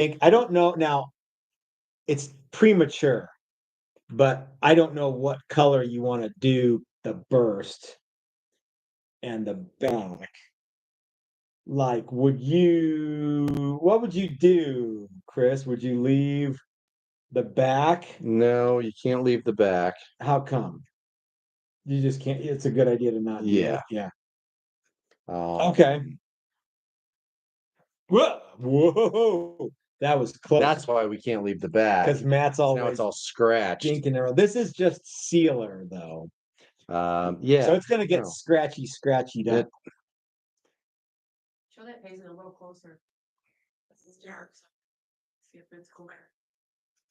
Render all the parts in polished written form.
I don't know now. It's premature, but I don't know what color you want to do the burst and the back. Like, what would you do, Chris? Would you leave the back? No, you can't leave the back. How come? You just can't. It's a good idea to not do it. Yeah. Okay. Whoa. That was close. That's why we can't leave the back. Because Matt's always now it's all scratched. Dinking around. This is just sealer, though. Yeah. So it's going to get scratchy up. Show that page a little closer. This is dark. So see if it's clear.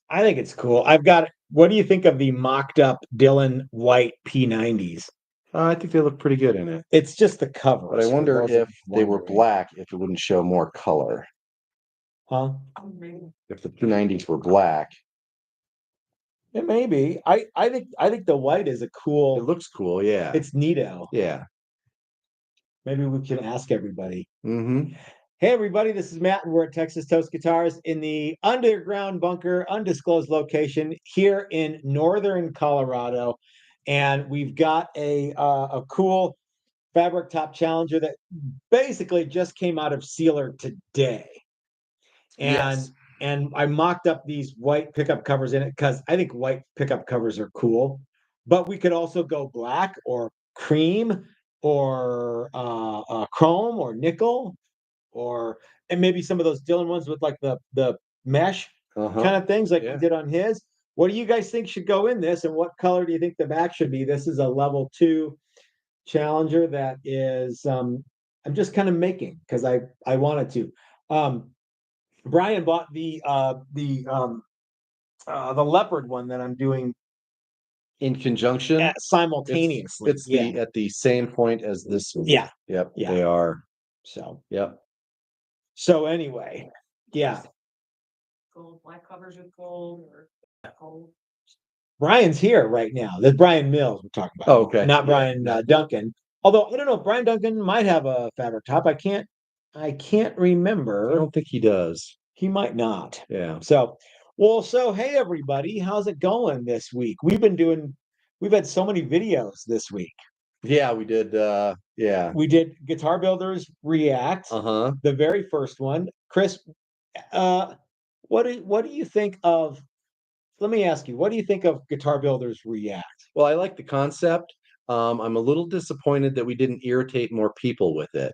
I think it's cool. I've got. What do you think of the mocked up Dylan White P90s? I think they look pretty good in it. It's just the cover. But I wonder if they were black, if it wouldn't show more color. Huh? If the P90s were black. It may be. I think the white is a cool. It looks cool, yeah. It's neato. Yeah. Maybe we can ask everybody. Mm-hmm. Hey everybody, this is Matt, and we're at Texas Toast Guitars in the underground bunker, undisclosed location here in northern Colorado, and we've got a cool fabric top Challenger that basically just came out of sealer today, and I mocked up these white pickup covers in it because I think white pickup covers are cool, but we could also go black or cream or chrome or nickel. And maybe some of those Dylan ones with like the mesh kind of things like we did on his. What do you guys think should go in this, and what color do you think the back should be? This is a level 2 Challenger that is I'm just kind of making because I wanted to. Brian bought the leopard one that I'm doing in conjunction simultaneously. It's at the same point as this one. Yeah. Yep. Yeah. They are. So. Yep. So anyway, yeah. Gold, black covers with gold or gold. Brian's here right now. There's Brian Mills we're talking about. Oh, okay. Not Brian Duncan. Although I don't know if Brian Duncan might have a fabric top. I can't remember. I don't think he does. He might not. Yeah. So hey everybody, how's it going this week? We've had so many videos this week. Yeah, we did. We did Guitar Builders React. The very first one. Chris, what do you think of? Let me ask you, what do you think of Guitar Builders React? Well, I like the concept. I'm a little disappointed that we didn't irritate more people with it.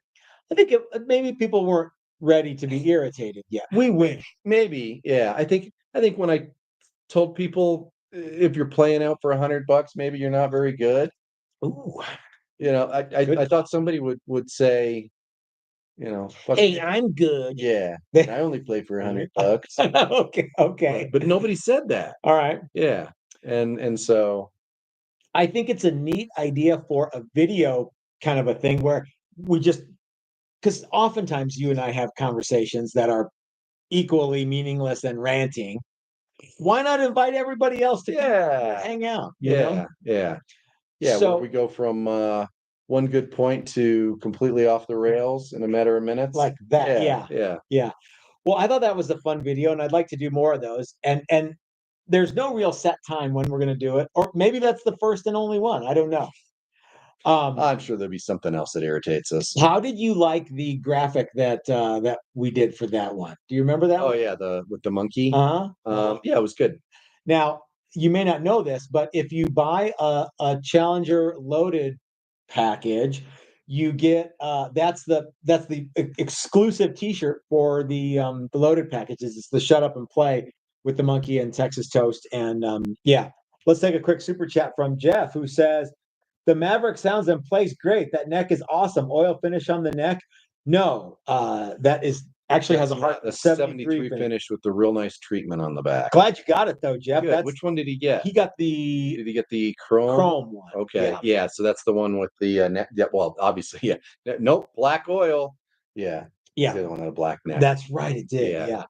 I think maybe people weren't ready to be irritated yet. We win. Maybe, yeah. I think when I told people if you're playing out for $100, maybe you're not very good. Ooh. I thought somebody would say, hey, I'm good. Yeah, I only play for $100. Okay. But nobody said that. All right. Yeah, and so I think it's a neat idea for a video kind of a thing where we just, because oftentimes you and I have conversations that are equally meaningless and ranting. Why not invite everybody else to hang out? Yeah. So we go from one good point to completely off the rails in a matter of minutes, like that. Yeah. Well, I thought that was a fun video, and I'd like to do more of those. And there's no real set time when we're going to do it, or maybe that's the first and only one. I don't know. I'm sure there'll be something else that irritates us. How did you like the graphic that we did for that one? Do you remember that? Oh yeah, with the monkey. Yeah, it was good. Now you may not know this, but if you buy a Challenger loaded package, you get that's the exclusive T-shirt for the loaded packages. It's the Shut Up and Play with the monkey and Texas Toast. And let's take a quick super chat from Jeff, who says, the Maverick sounds and plays great. That neck is awesome. Oil finish on the neck. No, that is actually has a 73 finish with the real nice treatment on the back. Glad you got it though, Jeff. Which one did he get? He got Did he get the chrome one? Okay, yeah. So that's the one with the neck. Yeah, well, obviously, yeah. Nope, black oil. Yeah. The other one had a black neck. That's right, it did. Yeah.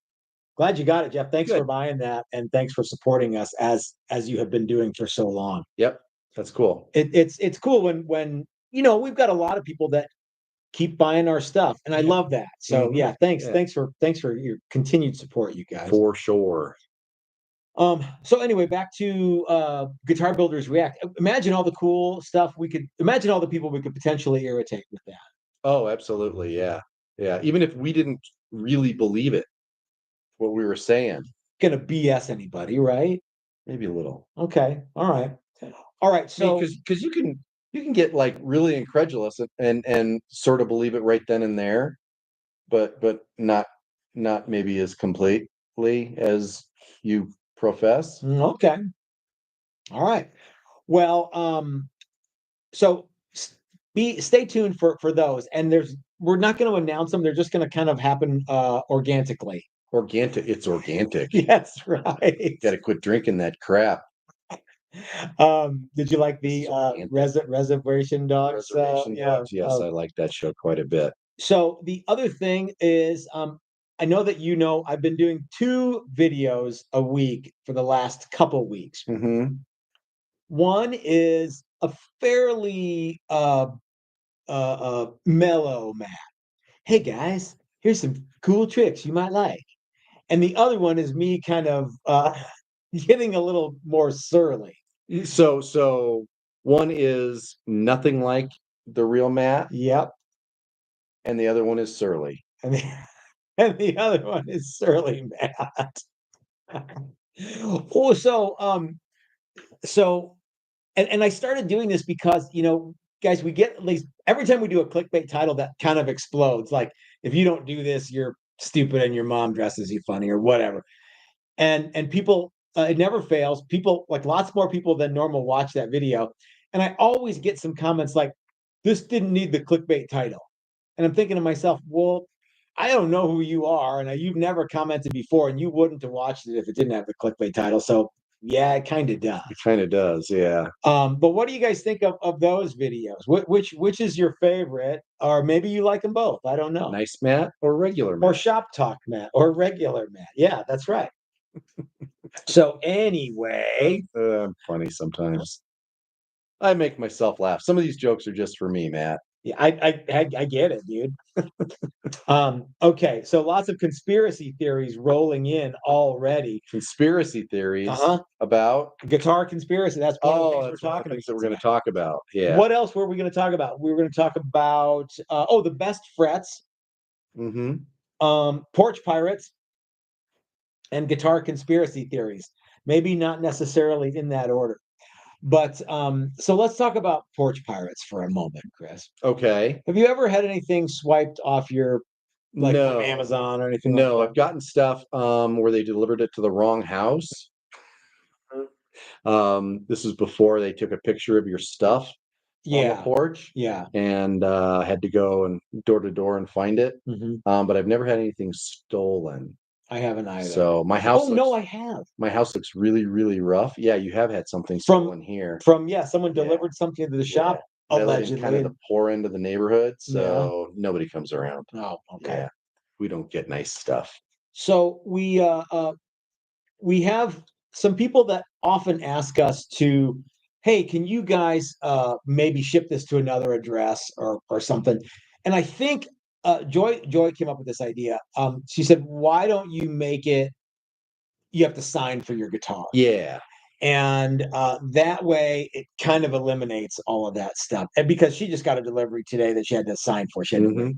Glad you got it, Jeff. Thanks for buying that, and thanks for supporting us as you have been doing for so long. Yep, that's cool. It's cool when we've got a lot of people that keep buying our stuff, and I love that. So Mhm. yeah, thanks, Yeah. thanks for your continued support, you guys. For sure. So anyway, back to Guitar Builders React. Imagine all the cool stuff we could imagine all the people we could potentially irritate with that. Oh, absolutely. Yeah. Yeah. Even if we didn't really believe it, what we were saying, Gonna BS anybody, right? maybe a little. Okay. All right. All right. I mean, So because you can get like really incredulous and sort of believe it right then and there, but not maybe as completely as you profess. okay. All right. Well, so stay tuned for those. And we're not going to announce them. They're just going to kind of happen organically. Organic, it's organic. Yes, right. Got to quit drinking that crap. Did you like the Reservation Dogs? Reservation Yeah. Dogs. Yes, I like that show quite a bit. So the other thing is, I know that I've been doing 2 videos a week for the last couple weeks. Mm-hmm. One is a fairly mellow Matt. Hey guys, here's some cool tricks you might like. And the other one is me kind of getting a little more surly. So one is nothing like the real Matt, Yep. and the other one is surly. And the, and the other one is surly Matt. Oh, so and I started doing this because, guys, we get at least every time we do a clickbait title that kind of explodes. Like, if you don't do this, you're stupid and your mom dresses you funny or whatever. And people, it never fails. People, like, lots more people than normal watch that video. And I always get some comments like, this didn't need the clickbait title. And I'm thinking to myself, well, I don't know who you are, and you've never commented before, and you wouldn't have watched it if it didn't have the clickbait title. So yeah, it kind of does. It kind of does, yeah. But what do you guys think of those videos? Which is your favorite, or maybe you like them both? I don't know. Nice Matt or regular Or Matt? shop talk Matt or regular Matt. Yeah, that's right. So anyway, I'm funny sometimes. I make myself laugh. Some of these jokes are just for me, Matt. yeah, I get it, dude. Okay, so lots of conspiracy theories rolling in already. Conspiracy theories Uh-huh. about Guitar conspiracy. That's one of the things that's we're one of the talking things about that we're going today. to talk about. Yeah. What else were we going to talk about? We were going to talk about the best frets, Mm-hmm. porch pirates, and guitar conspiracy theories. Maybe not necessarily in that order. But so let's talk about porch pirates for a moment, Chris. Okay. Have you ever had anything swiped off your from No. Amazon or anything No, like I've gotten stuff where they delivered it to the wrong house. This is before they took a picture of your stuff on the porch Yeah. and had to go and door to door and find it. Mhm. But I've never had anything stolen. I haven't either. So my house no, I have. my house looks really, really rough. Yeah, you have had something stolen here. Someone delivered something to the shop, I live in allegedly. kind of the poor end of the neighborhood, Yeah. so nobody comes around. Oh, okay. Yeah, we don't get nice stuff. So we have some people that often ask us to, hey, can you guys maybe ship this to another address or something? And I think Joy came up with this idea. She said, why don't you make it you have to sign for your guitar? Yeah. And that way it kind of eliminates all of that stuff. And because she just got a delivery today that she had to sign for, she had to wait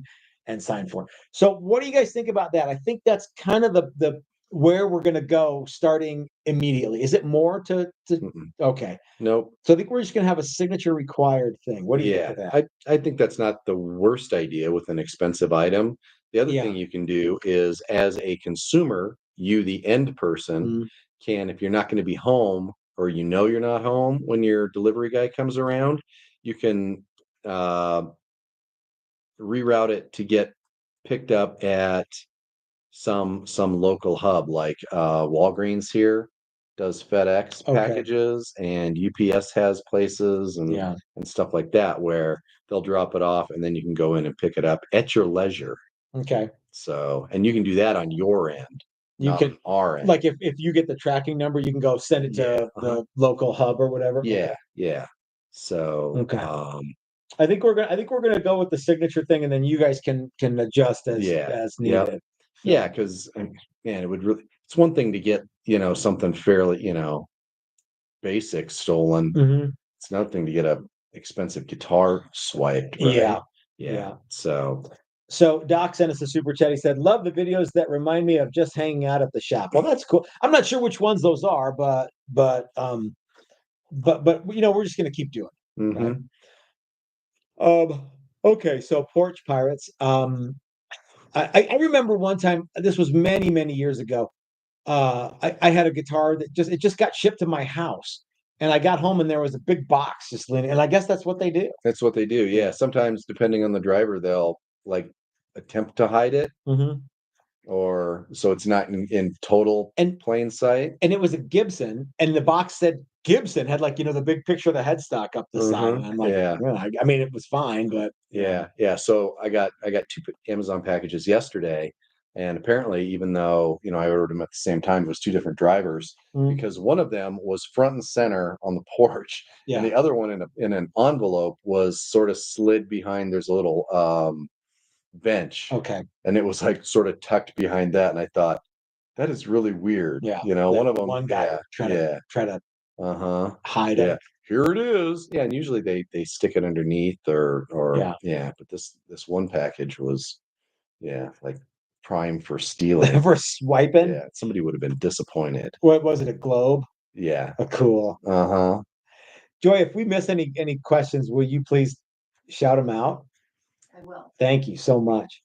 and sign for. So what do you guys think about that? I think that's kind of the where we're going to go starting immediately. Is it more to okay? Nope. So I think we're just going to have a signature required thing. What do you think of that? I think that's not the worst idea with an expensive item. The other thing you can do is, as a consumer, you, the end person, can, if you're not going to be home or you're not home when your delivery guy comes around, you can reroute it to get picked up at some local hub, like Walgreens here does FedEx packages, and UPS has places and stuff like that where they'll drop it off and then you can go in and pick it up at your leisure. Okay. So, and you can do that on your end. You not can on our end. like if you get the tracking number, you can go send it to the local hub or whatever. Yeah. So I think we're gonna go with the signature thing, and then you guys can adjust as needed. Yeah, because man, it would really. It's one thing to get something fairly basic stolen. Mhm. It's another thing to get a expensive guitar swiped. Right? Yeah. Yeah. So Doc sent us a super chat. He said, "Love the videos that remind me of just hanging out at the shop." Well, that's cool. I'm not sure which ones those are, but we're just gonna keep doing it. Right? Okay, so Porch Pirates. I remember one time. This was many years ago. I had a guitar that just got shipped to my house, and I got home and there was a big box just leaning. And I guess that's what they do. That's what they do. Yeah. Sometimes, depending on the driver, they'll like attempt to hide it, or so it's not in total And plain sight. And it was a Gibson, and the box said Gibson, had the big picture of the headstock up the side. And I'm like, I mean, it was fine, but yeah. So I got 2 Amazon packages yesterday, and apparently, even though I ordered them at the same time, it was 2 different drivers because one of them was front and center on the porch, and the other one in an envelope was sort of slid behind. There's a little bench, okay, and it was like sort of tucked behind that, and I thought that is really weird. Yeah, one of them, one guy try to hide it. Here it is. Yeah, and usually they stick it underneath or but this one package was like prime for stealing. for swiping. Yeah, somebody would have been disappointed. What was it? A globe? Yeah. Cool. Joy, if we miss any questions, will you please shout them out? I will. Thank you so much.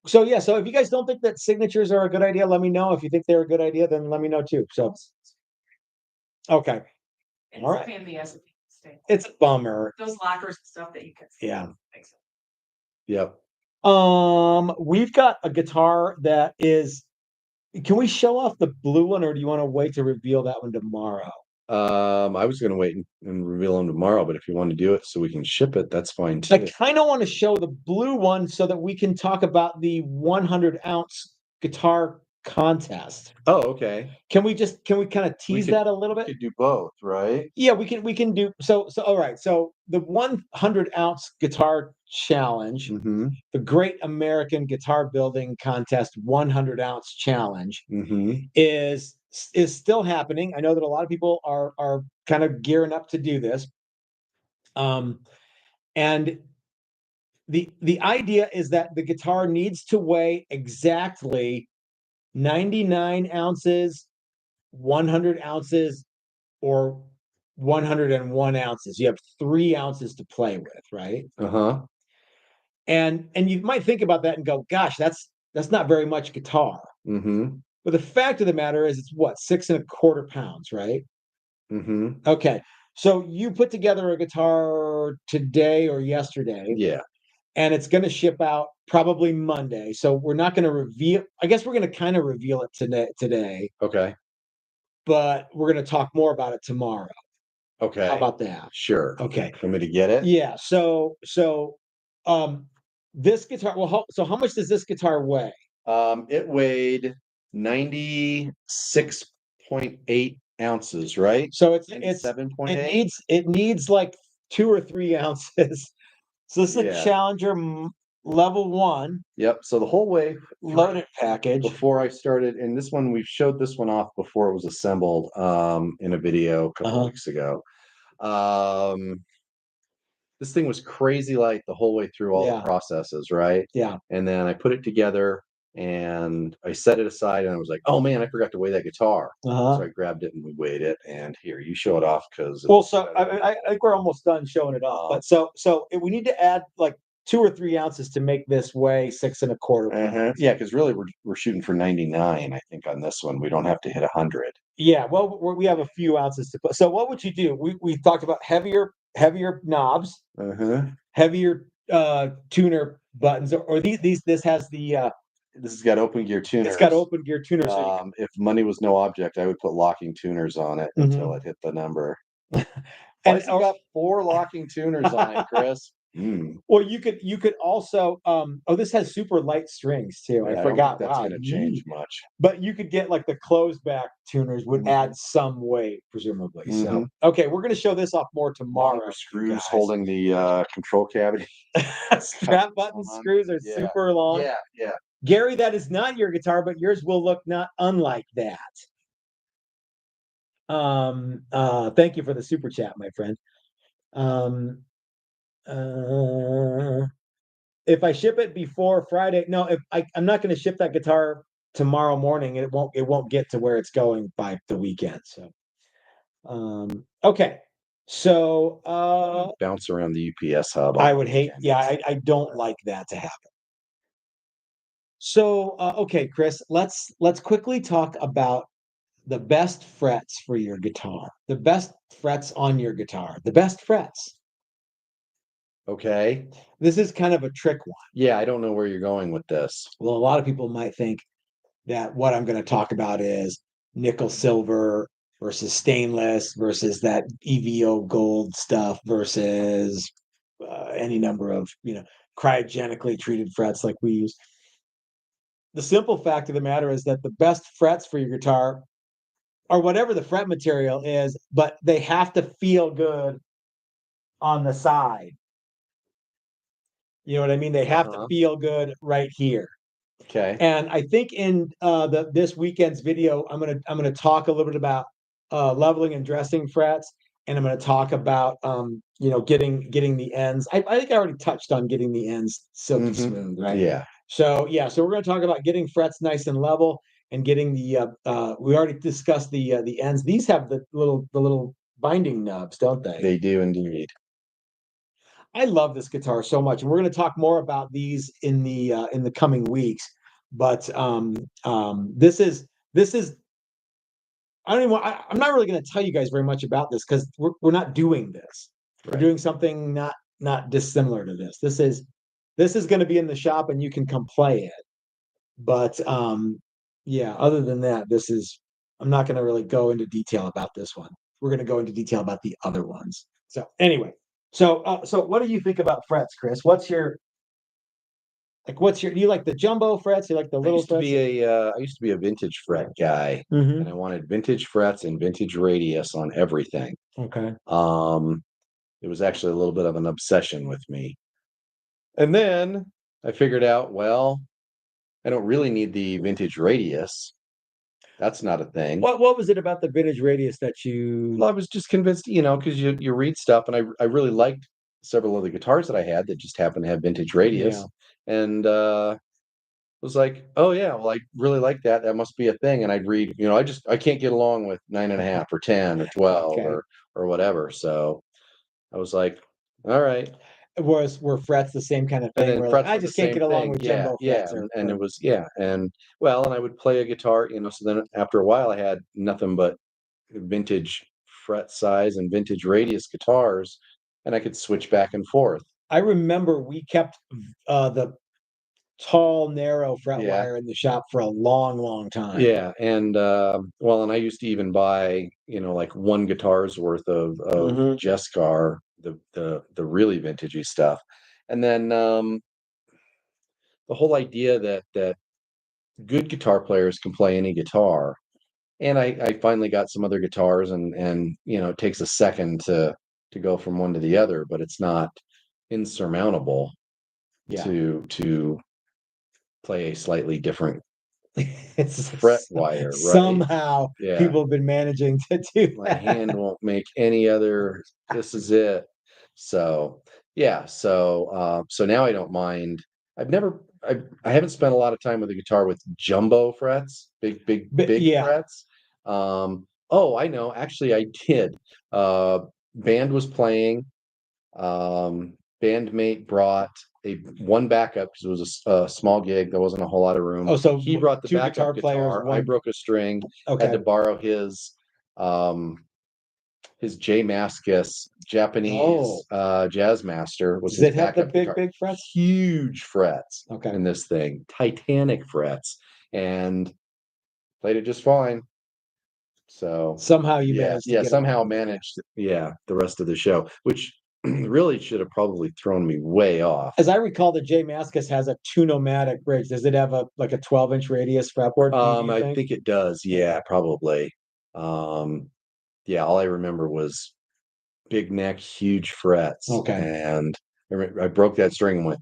So if you guys don't think that signatures are a good idea, let me know. If you think they're a good idea, then let me know too. So okay. All right. Can be as a mistake. It's a bummer. Those lockers and stuff that you can see. Yeah. Yep. We've got a guitar that is. Can we show off the blue one, or do you want to wait to reveal that one tomorrow? I was going to wait and reveal them tomorrow, but if you want to do it so we can ship it, that's fine too. I kind of want to show the blue one so that we can talk about the 100-ounce guitar contest. Oh, okay. Can we kind of tease that a little bit? We could do both, right? Yeah, we can do so. All right. So the 100-ounce guitar challenge, the Great American Guitar Building Contest 100-ounce challenge, is still happening. I know that a lot of people are kind of gearing up to do this. And the idea is that the guitar needs to weigh exactly 99 ounces, 100 ounces, or 101 ounces. You have 3 ounces to play with, right? And you might think about that and go, gosh, that's not very much guitar. But the fact of the matter is, it's what, 6 1/4 pounds, right? Okay. So you put together a guitar today or yesterday. Yeah. And it's going to ship out probably Monday. So we're not going to reveal. I guess we're going to kind of reveal it today. Okay. But we're going to talk more about it tomorrow. Okay. How about that? Sure. Okay. Want me to get it? Yeah. So this guitar. Well, so how much does this guitar weigh? It weighed 96.8 ounces, right? So it's 7.8. It needs like 2 or 3 ounces. So this is a Challenger level 1. Yep. So the whole way loaded package. Before I started, and this one, we've showed this one off before it was assembled in a video a couple weeks ago. This thing was crazy light the whole way through all the processes, right? Yeah. And then I put it together and I set it aside, and I was like, oh man, I forgot to weigh that guitar. So I grabbed it and we weighed it, and here, you show it off because I think we're almost done showing it off. But so we need to add like 2 or 3 ounces to make this weigh 6 1/4 pounds. Yeah, because really we're shooting for 99, I think, on this one. We don't have to hit 100. Yeah, well, we have a few ounces to put. So what would you do? We talked about heavier knobs, heavier tuner buttons, or this has the this has got open gear tuners. It's got open gear tuners. If money was no object, I would put locking tuners on it until it hit the number. And it's got 4 locking tuners on it, Chris. Well, you could also this has super light strings too. Yeah, I I don't forgot. think that's Wow, going to change much. but you could get like the closed back tuners would add some weight, presumably. So okay, we're gonna show this off more tomorrow. Longer screws holding the control cavity. Strap button screws are super long. Yeah. Gary, that is not your guitar, but yours will look not unlike that. Thank you for the super chat, my friend. If I ship it before Friday, no, if I'm not going to ship that guitar tomorrow morning, it won't get to where it's going by the weekend. So, okay. So, Bounce around the UPS hub. I would hate, I don't like that to happen. So, okay, Chris, let's quickly talk about the best frets for your guitar, the best frets on your guitar, the best frets. Okay. This is kind of a trick one. Yeah, I don't know where you're going with this. Well, a lot of people might think that what I'm going to talk about is nickel silver versus stainless versus that EVO gold stuff versus any number of, cryogenically treated frets like we use. The simple fact of the matter is that the best frets for your guitar are whatever the fret material is, but they have to feel good on the side. You know what I mean? They have to feel good right here. Okay. And I think in this weekend's video, I'm gonna talk a little bit about leveling and dressing frets, and I'm gonna talk about getting the ends. I think I already touched on getting the ends silky smooth, right? Yeah. So we're gonna talk about getting frets nice and level and getting the we already discussed the ends. These have the little binding nubs, don't they? They do indeed. I love this guitar so much, and we're going to talk more about these in the coming weeks. But this is I don't even. I'm not really going to tell you guys very much about this because we're not doing this. Right. We're doing something not dissimilar to this. This is going to be in the shop, and you can come play it. But yeah, other than that, I'm not going to really go into detail about this one. We're going to go into detail about the other ones. So anyway. So what do you think about frets, Chris? Do you like the jumbo frets? Do you like the little frets? I used to be a vintage fret guy, and I wanted vintage frets and vintage radius on everything. Okay. It was actually a little bit of an obsession with me. And then I figured out, well, I don't really need the vintage radius. That's not a thing. What was it about the vintage radius that you? Well, I was just convinced, because you read stuff, and I really liked several of the guitars that I had that just happened to have vintage radius, and was like, oh yeah, well, I really like that. That must be a thing. And I'd read, I can't get along with 9.5 or 10 or 12 or whatever. So I was like, all right. Were frets the same kind of thing? Where I just can't get along with jumbo frets. And it was and I would play a guitar, so then after a while I had nothing but vintage fret size and vintage radius guitars, and I could switch back and forth. I remember we kept the tall, narrow fret wire in the shop for a long time. Yeah, and and I used to even buy, like one guitar's worth of Jescar, the really vintagey stuff, and then the whole idea that good guitar players can play any guitar, and I finally got some other guitars, and it takes a second to go from one to the other, but it's not insurmountable to play a slightly different fret wire, right? Somehow people have been managing to do my hand won't make any other. This is it. So so now I don't mind. I haven't spent a lot of time with a guitar with jumbo frets, big frets. I know, actually I did. Band was playing, bandmate brought one backup because it was a small gig. There wasn't a whole lot of room. Oh, so he brought the two backup guitar. I broke a string. Had to borrow his J Mascis Japanese jazz master. Does it have the big frets? Huge frets in this thing, Titanic frets, and played it just fine. So somehow you managed. Somehow managed. The rest of the show, which really should have probably thrown me way off. As I recall, the J Mascus has a 2-nomatic bridge. Does it have a 12-inch radius fretboard? Do you I think it does. Yeah, probably. Yeah, all I remember was big neck, huge frets. Okay. And I broke that string and went,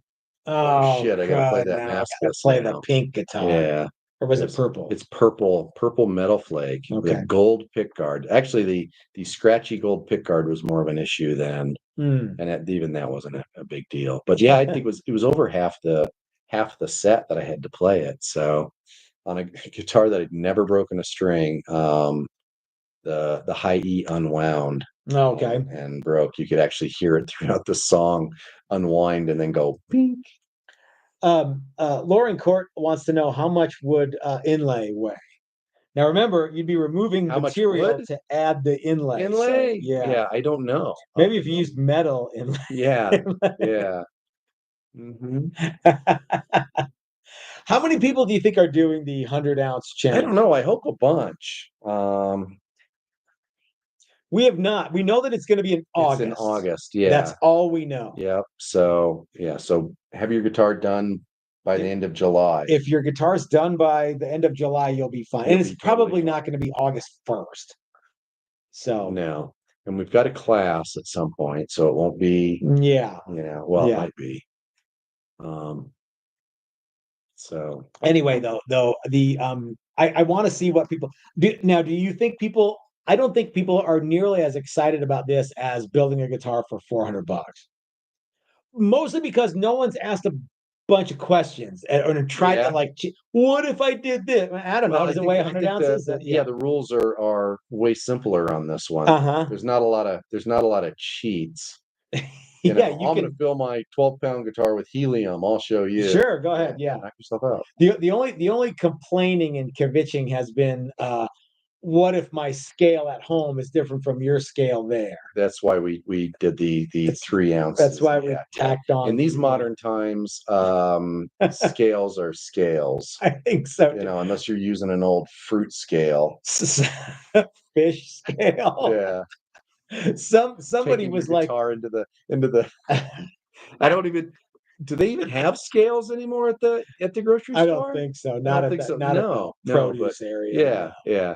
Oh shit, I gotta play God, that now I gotta Mascus play now. the pink guitar. Yeah. Or was it purple? It's purple metal flake with Okay. a gold pick guard. Actually, the scratchy gold pick guard was more of an issue then, and even that wasn't a big deal. But yeah, I think it was over half the set that I had to play it. So on a guitar that had never broken a string, the high E unwound. Okay. And broke. You could actually hear it throughout the song unwind and then go pink. Lauren Court wants to know how much would inlay weigh. Now remember, you'd be removing How much material wood? to add the inlay. So, Inlay? yeah. Yeah, I don't know. Maybe if you used metal inlay. Yeah, yeah. Mhm. How many people do you think are doing the 100-ounce I challenge? don't know. I hope a bunch. We have not. We know that it's going to be in August. It's in August. Yeah. That's all we know. Yep. So yeah. So have your guitar done by the end of July. If your guitar's done by the end of July, you'll be fine. And it's probably not going to be August 1st. So no. And we've got a class at some point, so it won't be. Yeah. Well, it might be. So anyway, though the I want to see what people do now. Do you think people? I don't think people are nearly as excited about this as building a guitar for $400. Mostly because no one's asked a bunch of questions or tried to what if I did this? I don't know. Does it weigh 100 ounces? The rules are way simpler on this one. There's not a lot of cheats. I'm going to fill my 12-pound guitar with helium. I'll show you. Sure, go ahead. Yeah, knock yourself out. The only complaining and kvetching has been, what if my scale at home is different from your scale there? That's why we did the 3 ounces. That's why we tacked on. In these modern times, scales are scales. I think so. Unless you're using an old fruit scale, fish scale. Yeah. Somebody was like guitar into the. I don't even. Do they even have scales anymore at the grocery store? I don't think so. Not at the produce area. Yeah.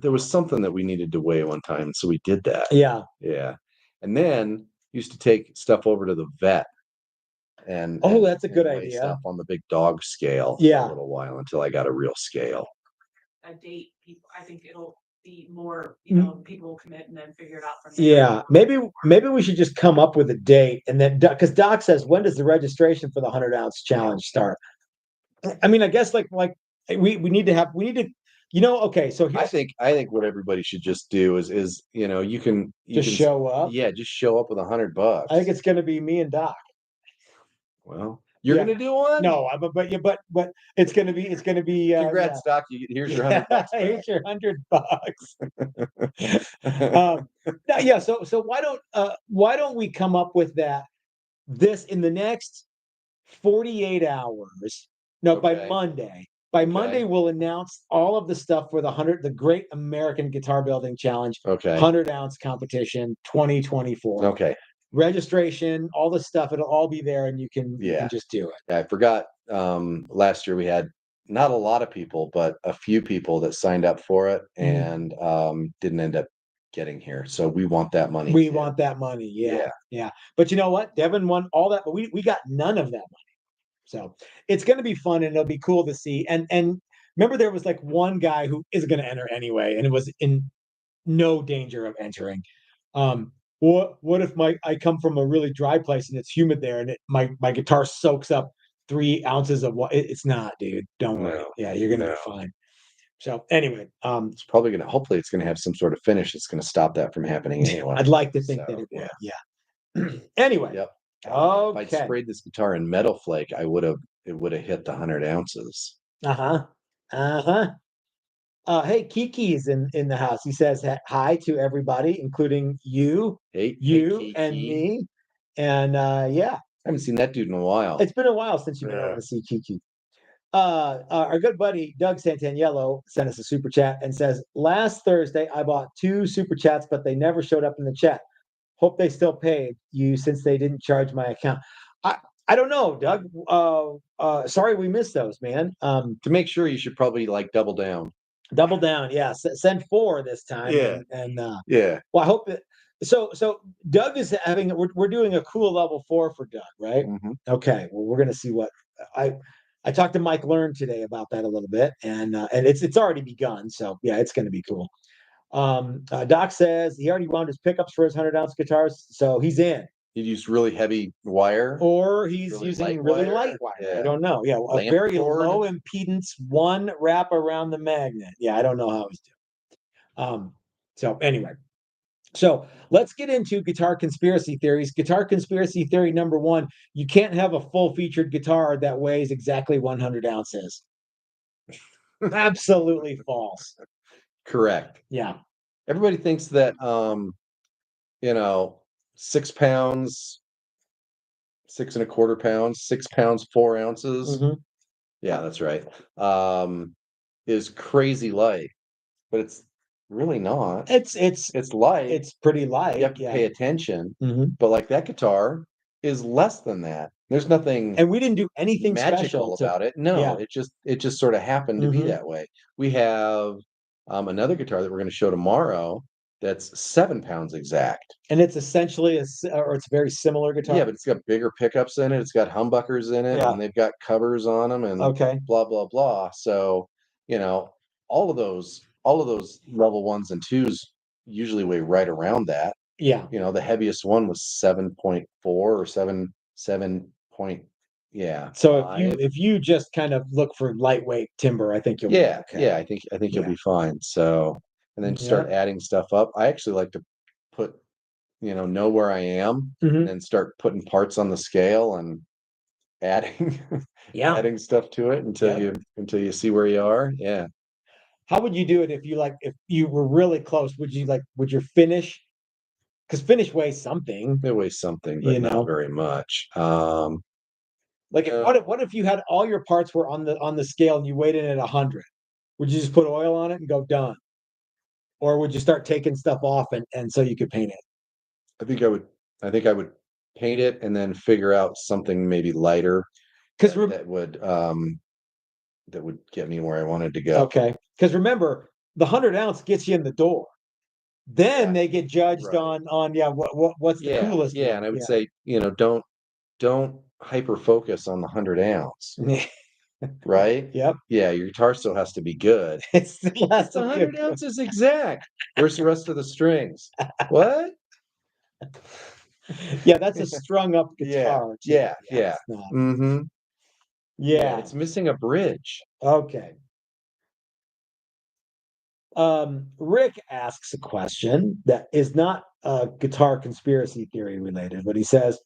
There was something that we needed to weigh one time, so we did that. Yeah. And then used to take stuff over to the vet. And that's a good idea. Stuff on the big dog scale for a little while until I got a real scale. A date, people. I think it'll be more, people will commit and then figure it out from there. Yeah, maybe we should just come up with a date, and then because Doc says, when does the registration for the 100-ounce challenge start? I mean, I guess like we need to. Okay. So I think what everybody should just do is you can show up. Yeah, just show up with $100. I think it's going to be me and Doc. Well, you're going to do one? No, but it's going to be Congrats, Doc. Here's your $100. Here's your $100. So why don't we come up with this in the next 48 hours? No, by Monday. By Monday, we'll announce all of the stuff for the Great American Guitar Building Challenge. 100-ounce competition 2024. Okay. Registration, all the stuff, it'll all be there, and you can just do it. I forgot last year we had not a lot of people, but a few people that signed up for it and didn't end up getting here. So we want that money. We want that money. Yeah. But you know what? Devin won all that, but we got none of that money. So it's going to be fun, and it'll be cool to see. And remember, there was like one guy who isn't going to enter anyway, and it was in no danger of entering. What if I come from a really dry place and it's humid there, and my guitar soaks up 3 ounces of water? It's not, dude. Don't worry. Yeah, you're gonna be fine. So anyway, it's probably hopefully it's gonna have some sort of finish that's gonna stop that from happening anyway. I'd like to think that it would. Yeah. Anyway. Yep. Okay. If I'd sprayed this guitar in metal flake, it would have hit the 100 ounces. Hey, Kiki's in the house. He says hi to everybody, including you, hey, and me. And I haven't seen that dude in a while. It's been a while since you've been able to see Kiki. Our good buddy Doug Santaniello sent us a super chat and says, last Thursday I bought 2 super chats, but they never showed up in the chat. Hope they still paid you since they didn't charge my account. I don't know, Doug. Sorry we missed those, man. To make sure, you should probably like double down. Double down, yeah. Send 4 this time. Yeah. And Yeah. well, I hope that. So Doug is having. We're doing a cool level 4 for Doug, right? Mhm. Okay. Well, we're gonna see what I talked to Mike Learn today about that a little bit, and it's already begun. So yeah, it's gonna be cool. Doc says he already wound his pickups for his 100-ounce guitars, so he's in. He'd use really heavy wire, or he's really using light really wire. light wire. I Yeah. don't know. Yeah, a Lamp very cord. low impedance one wrap around the magnet. Yeah, I don't know how he's doing. So anyway, so let's get into guitar conspiracy theories. Guitar conspiracy theory number 1: you can't have a full featured guitar that weighs exactly 100 ounces. Absolutely false. Correct. Yeah. Everybody thinks that 6 pounds, 6.25 pounds, 6 pounds 4 ounces. Mhm. Yeah, that's right. Is crazy light, but it's really not. It's light. it's pretty light. You have to yeah. pay attention. Mhm. But like that guitar is less than that. There's nothing And we didn't do anything magical special to, about it. No, yeah. it just sort of happened to be Mhm. that way. We have another guitar that we're going to show tomorrow that's 7 pounds exact. And it's essentially or it's a very similar guitar. Yeah, but it's got bigger pickups in it. It's got humbuckers in it, Yeah. and they've got covers on them, and Okay. blah blah blah. So all of those level 1s and 2s usually weigh right around that. Yeah. The heaviest one was 7.4 or 7 point. Yeah. So 5. if you just kind of look for lightweight timber, I think you'll be Yeah, okay. yeah, I think you'll Yeah. be fine. So, and then start Yeah. adding stuff up. I actually like to put, know where I am, Mhm. and start putting parts on the scale and adding Yeah. adding stuff to it until Yeah. you see where you are. Yeah. How would you do it if you were really close? Would your finish, because finish weighs something, It weighs something, but not know? very much. Like what if you had all your parts were on the scale and you weighed in at 100? Would you just put oil on it and go done? Or would you start taking stuff off and so you could paint it? I think I would paint it and then figure out something maybe lighter Because that would get me where I wanted to go. okay, because remember, the 100-ounce gets you in the door. Then Yeah, they get judged right. on what's the coolest Yeah, one? and I would say, don't hyper focus on the 100-ounce, Yeah. right? Yep. Yeah, your guitar still has to be good. It still has It's to be 100 ounces exact. Where's the rest of the strings? What? Yeah, that's a strung up Yeah, guitar too. yeah, yeah. It's not. Mm-hmm. Yeah, Yeah. it's missing a bridge. Okay. Rick asks a question that is not guitar conspiracy theory related, but he says,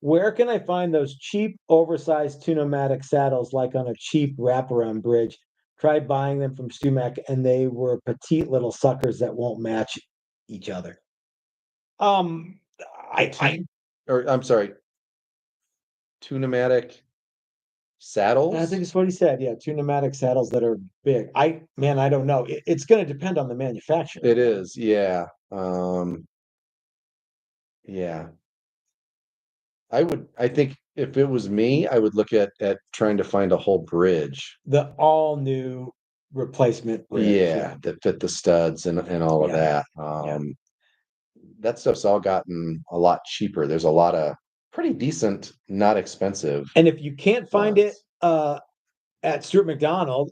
where can I find those cheap, oversized Tune-O-Matic saddles like on a cheap wraparound bridge? Tried buying them from Stumac and they were petite little suckers that won't match each other. I Or I'm sorry, Tune-O-Matic saddles? think it's what he said. Yeah, Tune-O-Matic saddles that are big. I don't know. It's going to depend on the manufacturer. It is, yeah. Yeah. I think if it was me, I would look at trying to find a whole bridge. The all new replacement bridge. Yeah, that fit the studs and all of Yeah. that. That stuff's all gotten a lot cheaper. There's a lot of pretty decent, not expensive And if you can't find it ones. at Stuart McDonald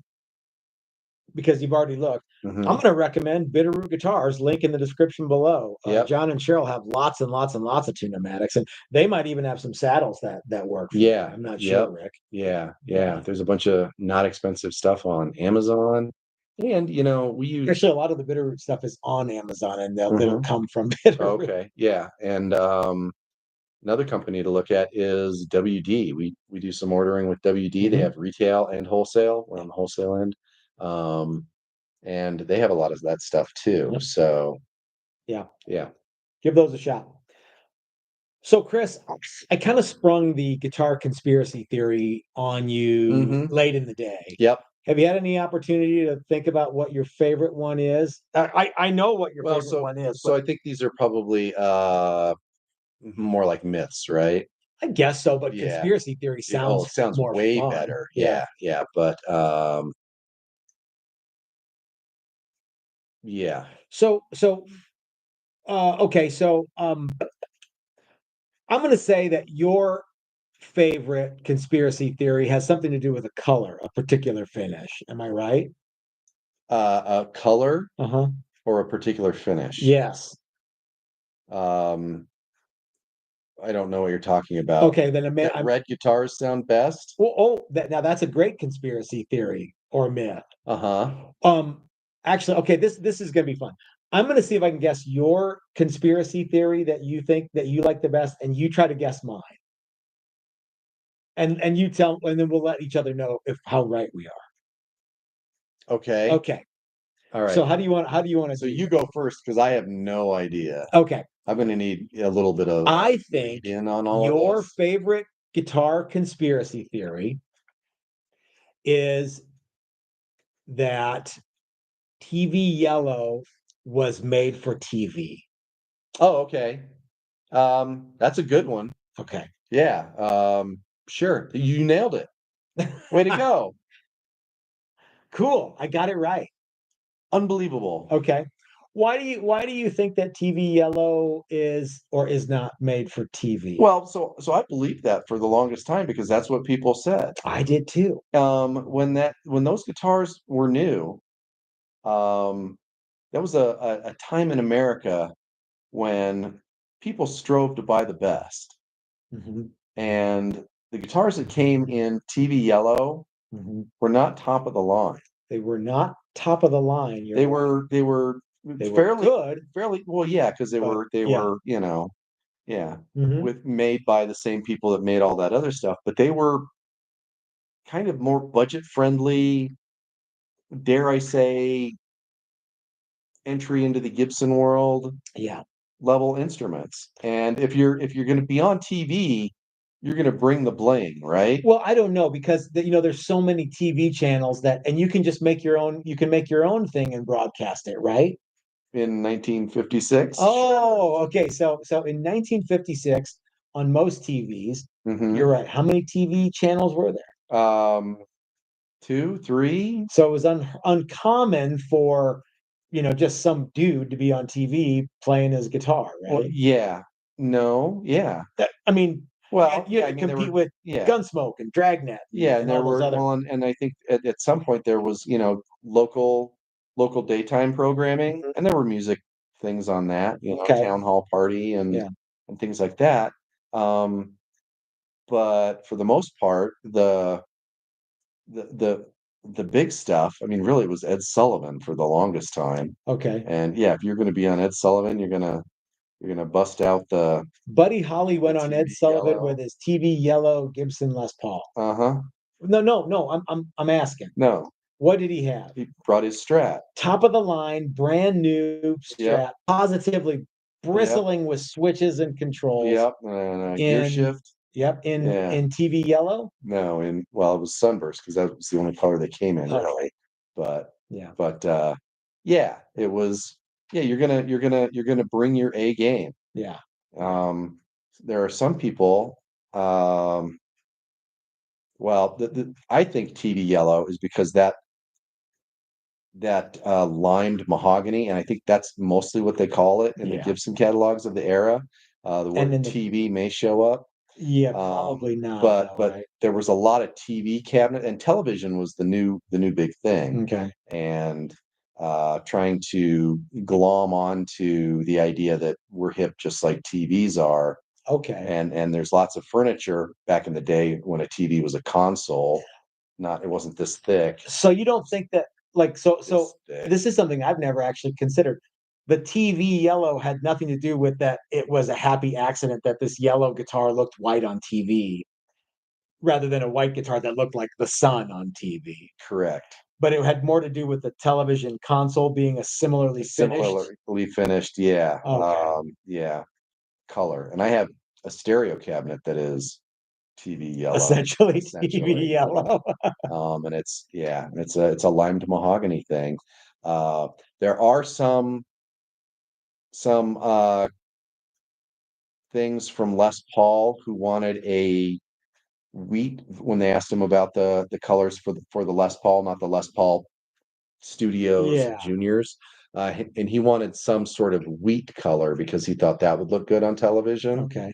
because you've already looked, Mhm. I'm going to recommend Bitterroot Guitars. Link in the description below. Yep. John and Cheryl have lots and lots and lots of Tune-O-Matics, and they might even have some saddles that work. For Yeah, you. I'm not yep. sure, Rick. Yeah. Yeah. There's a bunch of not expensive stuff on Amazon. And we use Actually, a lot of the Bitterroot stuff is on Amazon, and it'll Mhm. come from Bitterroot. Okay, yeah. And another company to look at is WD. We do some ordering with WD. They Mhm. have retail and wholesale. We're on the wholesale end. And they have a lot of that stuff too. Yep. So Yeah, yeah. give those a shot. So, Chris, I kind of sprung the guitar conspiracy theory on you Mhm. late in the day. Yep. Have you had any opportunity to think about what your favorite one is? I know what your favorite one is, So I think these are probably more like myths, right? I guess so, but Yeah. conspiracy theory Oh, sounds it sounds more way fun. better. Yeah. But yeah. So okay, so I'm gonna say that your favorite conspiracy theory has something to do with a color, a particular finish. Am I right? A color Uh-huh. or a particular finish? Yes. Um, I don't know what you're talking about. Okay, then That red guitars sound best? now that's a great conspiracy theory or myth. Uh-huh. Um, actually, okay, this is gonna be fun. I'm gonna see if I can guess your conspiracy theory that you think that you like the best, and you try to guess mine. And you tell, and then we'll let each other know if how right we are. Okay. Okay. All right. So how do you want to So do you this? go first because I have no idea. Okay. I'm gonna need a little bit of I think in on all of your this. favorite guitar conspiracy theory is that TV Yellow was made for TV. Oh, okay. That's a good one. Okay. Yeah. Sure. You nailed it. Way to go. Cool. I got it right. Unbelievable. Okay. Why do you think that TV Yellow is or is not made for TV? Well, so I believed that for the longest time because that's what people said. I did too. When those guitars were new, um, that was a time in America when people strove to buy the best. Mhm, And the guitars that came in TV yellow mhm. were not top of the line. They were not top of the line. You're They right. were they were They were fairly good, fairly well, yeah, because but they yeah. were, yeah, Mhm. with made by the same people that made all that other stuff, but they were kind of more budget friendly, dare I say, entry into the Gibson world Yeah. level instruments. And if you're going to be on TV, you're going to bring the bling, right? Well, I don't know because there's so many TV channels that, and you can just make your own. You can make your own thing and broadcast it, right? In 1956. Oh, okay. So in 1956, on most TVs, you're Hmm. right. How many TV channels were there? Two, three. So it was uncommon for, just some dude to be on TV playing his guitar, Well, right? yeah, no, yeah. I mean, Well, you yeah, had I to mean, there compete were, with yeah, Gunsmoke and Dragnet yeah, and and there all those were, other. well, and I think at some point there was, local daytime programming, Mhm. and there were music things on that, Okay. town hall party Yeah. and things like that. Um, but for the most part, the the the big stuff, I mean, really, it was Ed Sullivan for the longest time. Okay. And yeah, if you're going to be on Ed Sullivan, you're gonna bust out Buddy Holly the went on Ed TV Sullivan yellow. with his TV yellow Gibson Les Paul. Uh-huh. No, no, no. I'm asking. No, What did he have? he brought his Strat. Top of the line, brand new Yep, Strat, positively yep, bristling with switches and controls yep, and gear in shift. yep, Yeah, in TV yellow. no, and well, it was sunburst because that was the only color they came in, Okay. really. But Yeah. yeah, it was. Yeah, you're gonna bring your A game. Yeah. Um, there are some people. Um, well, I think TV yellow is because that limed mahogany, and I think that's mostly what they call it in the Yeah. Gibson catalogs of the era. The And word then TV may show up, yeah, um, probably not but though, but right? there was a lot of TV cabinet, and television was the new big thing, Okay. and trying to glom onto the idea that we're hip just like TVs are, Okay. and there's lots of furniture back in the day when a TV was a console, not it wasn't this thick, So you don't think that like so this thick. this is something I've never actually considered. The TV yellow had nothing to do with that it was a happy accident that this yellow guitar looked white on TV rather than a white guitar that looked like the sun on TV. Correct. But it had more to do with the television console being a similarly finished. Similarly finished, yeah. Okay. Yeah, color. And I have a stereo cabinet that is TV yellow, Essentially TV essentially. yellow. And it's a limed mahogany thing. Uh, there are some things from Les Paul who wanted a wheat when they asked him about the colors for the Les Paul, not the Les Paul Studios Yeah. Juniors. And he wanted some sort of wheat color because he thought that would look good on television. Okay.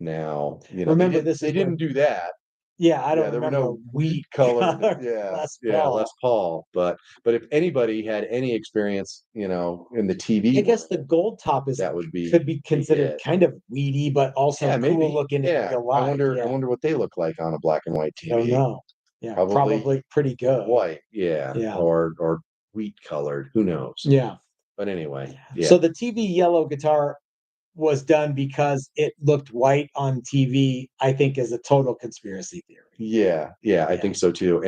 Now, Remember, they didn't do that. Yeah, I don't There were remember no wheat colored. Les Paul. Les Paul. But if anybody had any experience, in the TV, I guess the gold top could be considered kind of weedy, but also cool looking in real life. I wonder what they look like on a black and white TV. Don't know. Yeah, probably pretty good. White, Yeah. or wheat colored. Who knows? Yeah. But anyway, So the TV yellow guitar was done because it looked white on TV, I think is a total conspiracy theory. Yeah, I think so too.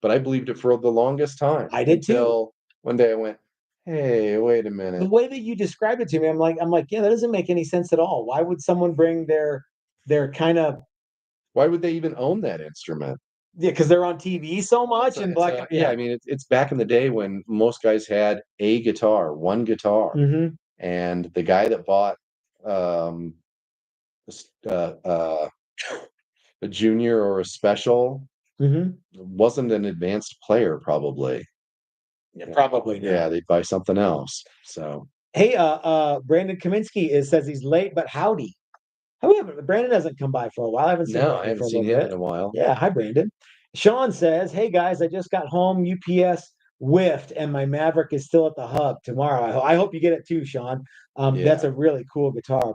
But I believed it for the longest time. I did until one day I went, hey, wait a minute. The way that you described it to me, I'm like, yeah, that doesn't make any sense at all. Why would someone bring their kind of why would they even own that instrument? Yeah, because they're on TV so much and black. I mean, it's back in the day when most guys had one guitar, and the guy that bought a junior or a special wasn't an advanced player, probably. Yeah, probably not. Yeah, they'd buy something else. So hey, Brandon Kaminski says he's late, but howdy. Brandon hasn't come by for a while. I haven't seen him in a while. Yeah, hi Brandon. Sean says, "Hey guys, I just got home. UPS whiffed, and my Maverick is still at the hub tomorrow. I hope you get it too, Sean. That's a really cool guitar.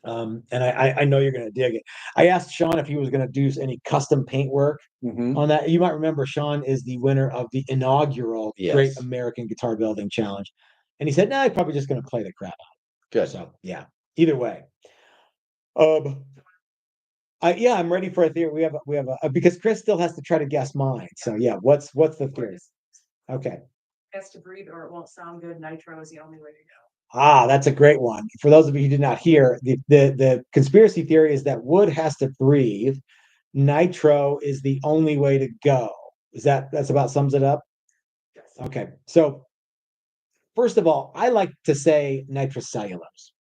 And I know you're going to dig it. I asked Sean if he was going to do any custom paint work on that. You might remember Sean is the winner of the inaugural Great American Guitar Building Challenge, and he said, "No, I'm probably just going to play the crap out." Good. So yeah. Either way, I'm ready for a theory. We have a because Chris still has to try to guess mine. So yeah, what's the theory? Okay. Has to breathe or it won't sound good. Nitro is the only way to go. That's a great one. For those of you who did not hear, the conspiracy theory is that wood has to breathe. Nitro is the only way to go. That's about sums it up? Yes. Okay. So first of all, I like to say nitrocellulose.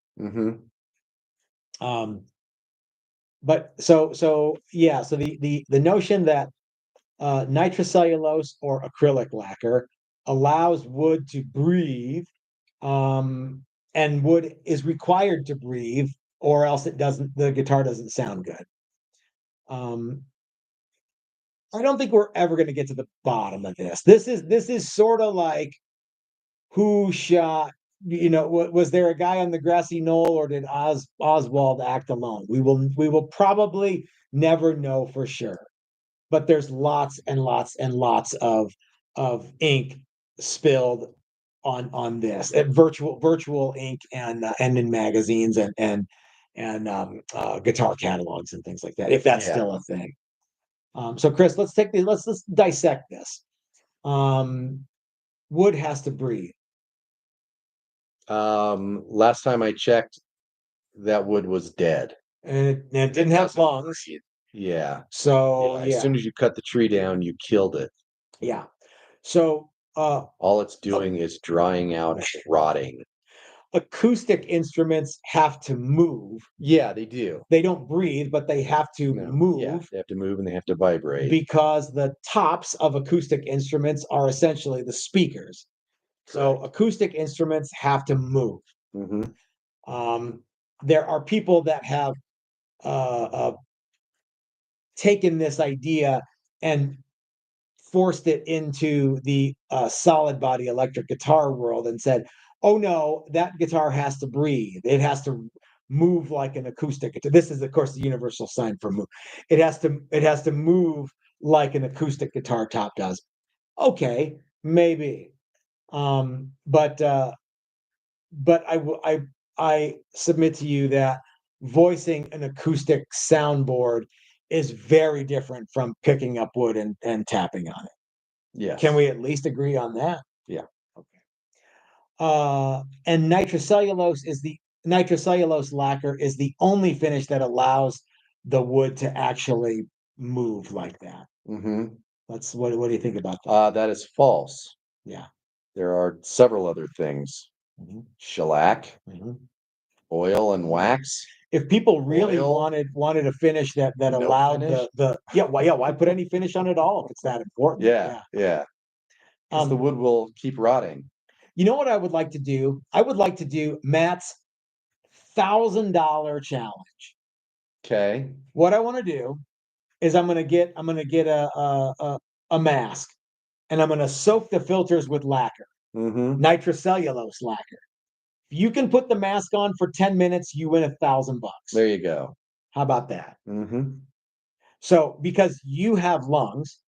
But so the notion that nitrocellulose or acrylic lacquer allows wood to breathe, and wood is required to breathe, or else the guitar doesn't sound good. I don't think we're ever going to get to the bottom of this. This is sort of like who shot. Was there a guy on the grassy knoll, or did Oswald act alone? We will probably never know for sure. But there's lots and lots and lots of ink spilled on this, virtual ink, and in magazines and guitar catalogs and things like that, if that's still a thing. So Chris, let's dissect this. Wood has to breathe. Last time I checked, that wood was dead, and it didn't have lungs. Yeah. So as soon as you cut the tree down, you killed it. Yeah. So all it's doing is drying out and rotting. Acoustic instruments have to move. Yeah, they do. They don't breathe, but they have to move. Yeah, they have to move and they have to vibrate. Because the tops of acoustic instruments are essentially the speakers. So acoustic instruments have to move. There are people that have taken this idea and forced it into the solid body electric guitar world and said, oh no, that guitar has to breathe. It has to move like an acoustic guitar. This is, of course, the universal sign for move. It has to move like an acoustic guitar top does. Okay, maybe. But I submit to you that voicing an acoustic soundboard is very different from picking up wood and tapping on it. Yes. Can we at least agree on that? Yeah. Okay. And nitrocellulose lacquer is the only finish that allows the wood to actually move like that. What do you think about that? That is false. Yeah. There are several other things. Shellac, Oil and wax. If people really Oil. wanted a finish that No allowed finish? why put any finish on it all if it's that important? Yeah. Because the wood will keep rotting. You know what I would like to do? I would like to do Matt's $1,000 challenge. Okay. What I want to do is I'm gonna get a mask, and I'm gonna soak the filters with lacquer, nitrocellulose lacquer. If you can put the mask on for 10 minutes, you win $1,000. There you go. How about that? So because you have lungs,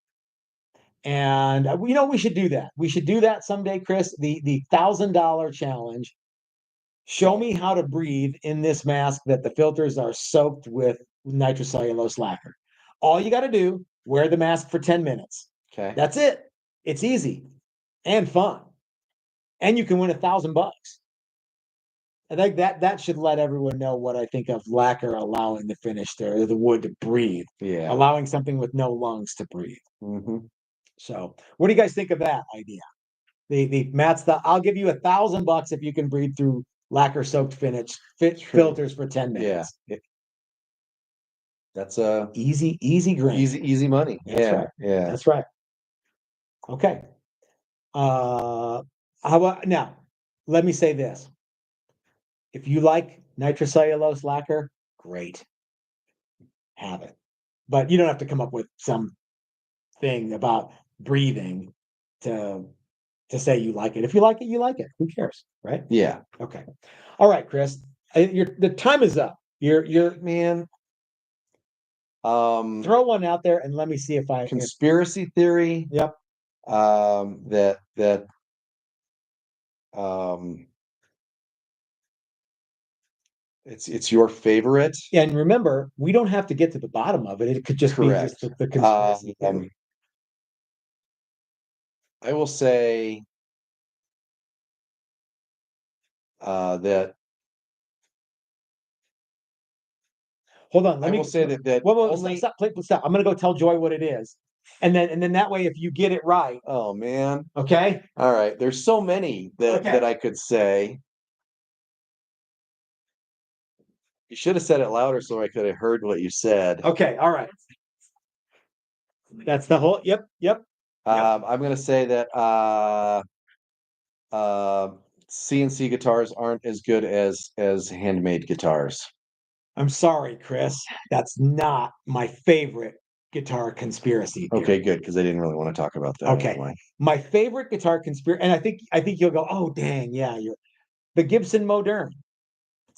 and we should do that. We should do that someday, Chris. The $1,000 challenge. Show me how to breathe in this mask that the filters are soaked with nitrocellulose lacquer. All you got to do, wear the mask for 10 minutes. Okay. That's it. It's easy and fun. And you can win $1,000. I think that should let everyone know what I think of lacquer allowing the wood to breathe. Yeah. Allowing something with no lungs to breathe. So what do you guys think of that idea? I'll give you $1,000 if you can breathe through lacquer soaked filters for 10 minutes. Yeah. That's a easy grant. Easy money. That's right. Yeah. That's right. Okay. How about now? Let me say this. If you like nitrocellulose lacquer, great. Have it. But you don't have to come up with some thing about breathing to say you like it. If you like it, you like it. Who cares, right? Yeah. Okay. All right, Chris. The time is up. You're man. Throw one out there and let me see if I conspiracy theory. Yep. That it's your favorite. And remember, we don't have to get to the bottom of it. It could just Correct. be just the conspiracy theory. I will say that. Hold on. I will say that only... stop. I'm going to go tell Joy what it is, and then that way, if you get it right. Oh man. Okay. All right. There's so many that I could say. You should have said it louder so I could have heard what you said. Okay. All right. That's the whole. Yep. I'm going to say that CNC guitars aren't as good as handmade guitars. I'm sorry, Chris. That's not my favorite guitar conspiracy theory. Okay, good, because I didn't really want to talk about that. Okay. Anyway. My favorite guitar conspiracy, and I think you'll go, oh dang, yeah, you're the Gibson Modern.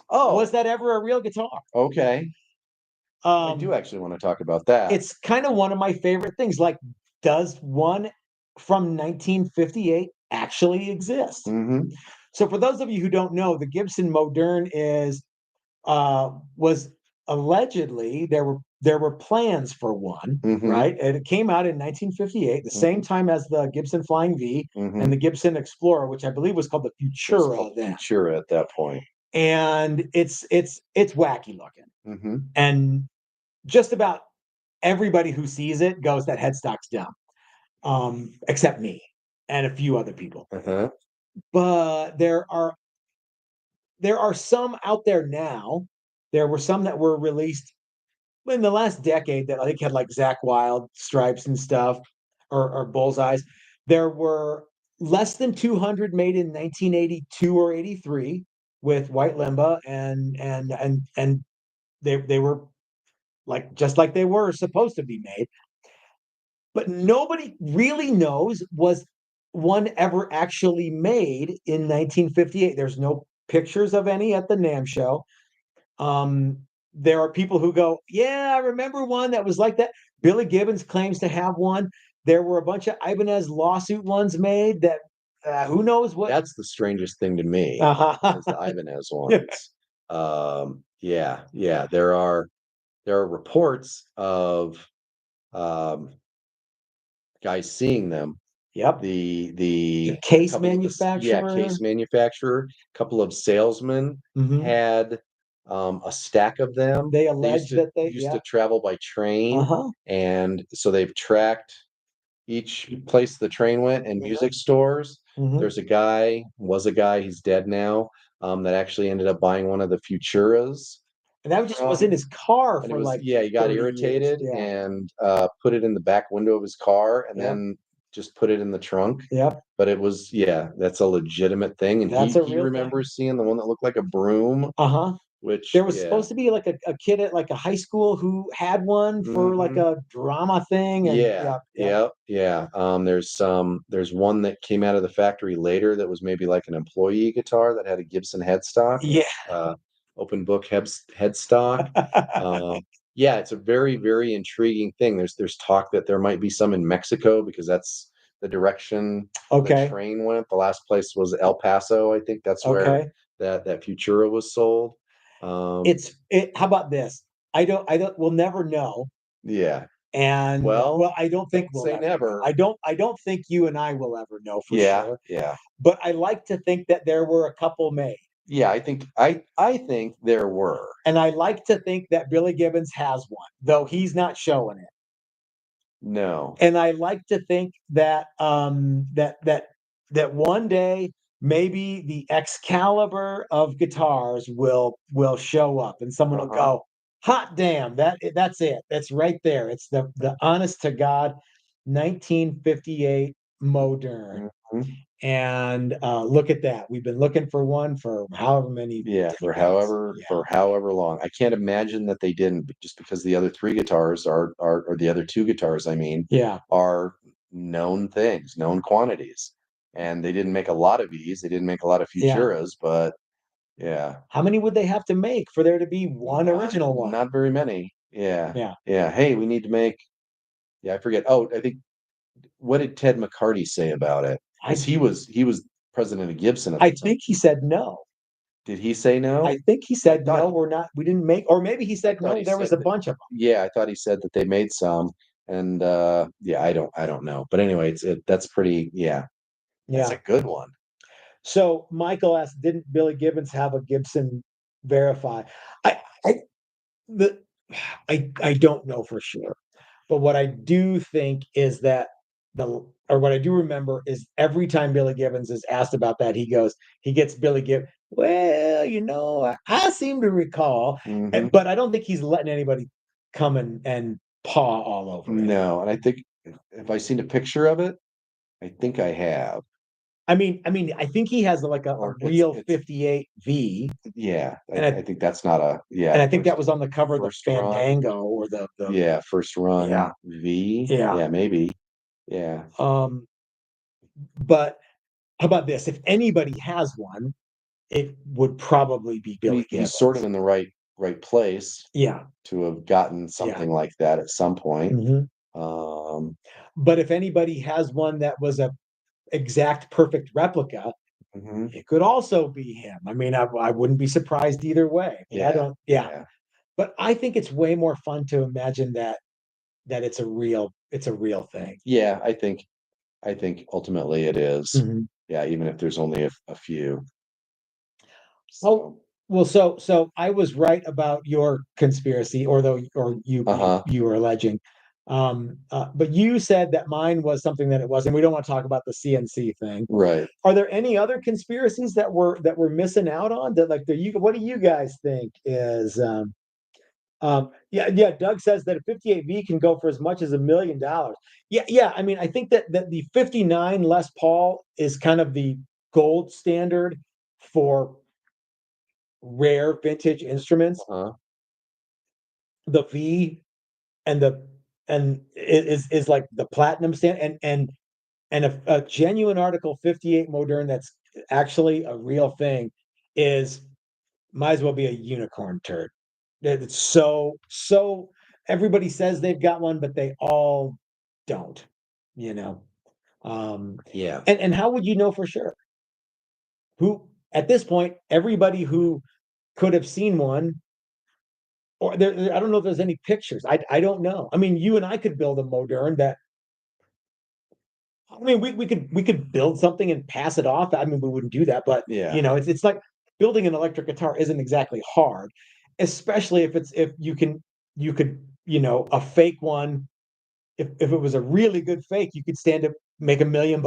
Oh, was that ever a real guitar? Okay. I do actually want to talk about that. It's kind of one of my favorite things. Like, does one from 1958 actually exist? So for those of you who don't know, the Gibson Modern was allegedly there were plans for one, right? And it came out in 1958, the same time as the Gibson Flying V and the Gibson Explorer, which I believe was called the Futura then. Futura at that point. And it's wacky looking. And just about everybody who sees it goes, that headstock's dumb. Except me and a few other people. But there are some out there now. There were some that were released in the last decade that I think had like Zakk Wylde stripes and stuff, or bullseyes. There were less than 200 made in 1982 or 83 with white limba, and they were just like they were supposed to be made. But nobody really knows, was one ever actually made in 1958? There's no pictures of any at the NAMM show. There are people who go, yeah, I remember one that was like that. Billy Gibbons claims to have one. There were a bunch of Ibanez lawsuit ones made that who knows what. That's the strangest thing to me. Is the Ibanez ones. Yeah. There are reports of guys seeing them. Yep. The case manufacturer. Case manufacturer. A couple of salesmen had a stack of them. They alleged that they used to travel by train, and so they've tracked each place the train went and music stores. There's a guy, he's dead now, that actually ended up buying one of the Futuras. And that just was in his car And for like he got 30 years. irritated Yeah. and put it in the back window of his car and then just put it in the trunk. Yep. But it was, that's a legitimate thing. And That's a he real remembers seeing the one that looked like a broom, which There was supposed to be like a kid at like a high school who had one for like a drama thing. And there's one that came out of the factory later that was maybe like an employee guitar that had a Gibson headstock. Open book headstock. It's a very, very intriguing thing. There's talk that there might be some in Mexico because that's the direction the train went. The last place was El Paso. I think that's where that Futura was sold. How about this? We'll never know. Yeah. And well, I don't think we'll say never. I don't think you and I will ever know for sure. Yeah. But I like to think that there were a couple made. Yeah, I think there were. And I like to think that Billy Gibbons has one, though he's not showing it. No. And I like to think that that one day maybe the Excalibur of guitars will show up and someone will go, hot damn, that's it. That's right there. It's the honest to God 1958 Modern. And look at that. We've been looking for one for however many for however long. I can't imagine that they didn't, just because the other three guitars or the other two guitars, I mean, are known things, known quantities. And they didn't make a lot of these. They didn't make a lot of Futuras, but how many would they have to make for there to be one original one? Not very many. Yeah. Hey, we need to make. I forget. Oh, I think. What did Ted McCarty say about it? Because he was president of Gibson at the time. I think he said no. Did he say no? I think he said no. We didn't make, or maybe he said no. There was a bunch of them. Yeah, I thought he said that they made some, and I don't know. But anyway, that's pretty. That's a good one. So Michael asked, didn't Billy Gibbons have a Gibson Verify? I don't know for sure, but what I do think is that what I do remember is every time Billy Gibbons is asked about that, he gets Billy Gibbons. Well, I seem to recall, but I don't think he's letting anybody come and paw all over it. No, and I think, have I seen a picture of it? I think I have. I mean, I think he has like a real 58 V. Yeah, I think that's not a And I think that was on the cover of the Fandango or the first run V. Yeah, maybe. Yeah. But how about this? If anybody has one, it would probably be Billy Gibbons. He's sort of in the right place. Yeah. To have gotten something like that at some point. But if anybody has one that was a exact perfect replica, it could also be him. I mean, I wouldn't be surprised either way. But I think it's way more fun to imagine that it's a real thing. Yeah, I think ultimately it is. Yeah, even if there's only a few. Oh, well, so I was right about your conspiracy, you were alleging. But you said that mine was something that it wasn't. We don't want to talk about the CNC thing. Right. Are there any other conspiracies that we're missing out on? That what do you guys think is Doug says that a 58V can go for as much as $1 million. Yeah. I mean, I think that the 59 Les Paul is kind of the gold standard for rare vintage instruments. The V and is like the platinum stand, and a genuine article 58 Modern that's actually a real thing might as well be a unicorn turd. It's so everybody says they've got one, but they all don't, And how would you know for sure? Who at this point, everybody who could have seen one, or I don't know if there's any pictures. I don't know. I mean, you and I could build a Modern that. I mean, we could build something and pass it off. I mean, we wouldn't do that, but it's like building an electric guitar isn't exactly hard, especially if you could a fake one. If it was a really good fake, you could stand up, make $1 million.